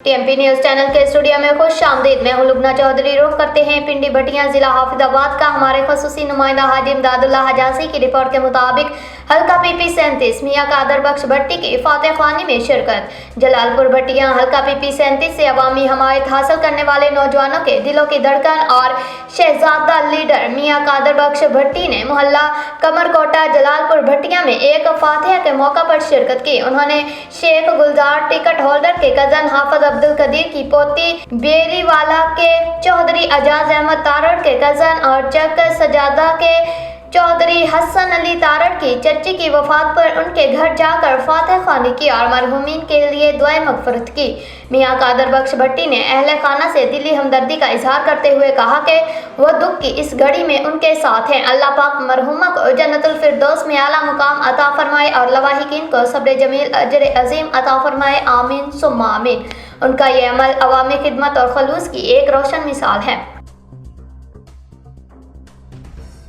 TMP news channel के studio में खुश आमदीद। मैं हूं लुबना चौधरी। रुख करते हैं पिंडी भटिया जिला हाफिजाबाद का। हमारे खसूसी नुमाइंदा हाजी इमदादुल्लाह हजासी की रिपोर्ट के मुताबिक हल्का पीपी 37 मियां कादर बख्श भट्टी की फातह ख्वानी में शिरकत। जलालपुर भट्टियां हल्का पीपी 37 से अवामी हमायत हासिल करने वाले नौजवानों के दिलों की धड़कन और शहजादा लीडर मियां कादर बख्श भट्टी ने मोहल्ला कमरकोटा जलालपुर भट्टिया में एक फातह के मौका पर शिरकत की। उन्होंने शेख गुलजार टिकट होल्डर के कजन हाफिज अब्दुल कदीर की पोती बेरीवाला के चौधरी अजाज अहमद तारड़ के कजन और चक सजादा के चौधरी हसन अली तारड़ की चच्ची की वफात पर उनके घर जाकर फातह ख्वानी की और मरहूमीन के लिए दुआए मगफरत की। मियां कादर बख्श भट्टी ने अहले खाना से दिली हमदर्दी का इजहार करते हुए कहा कि वो दुख की इस घड़ी में उनके साथ हैं। अल्लाह पाक मरहूमा को जन्नतुल फिरदौस में आला मुकाम अता फरमाए और लवाहिकीन को सब्र जमील अजर अजीम अता फरमाए। आमीन सुम्मा आमीन। उनका ये अमल अवामी खिदमत और खलूस की एक रोशन मिसाल है।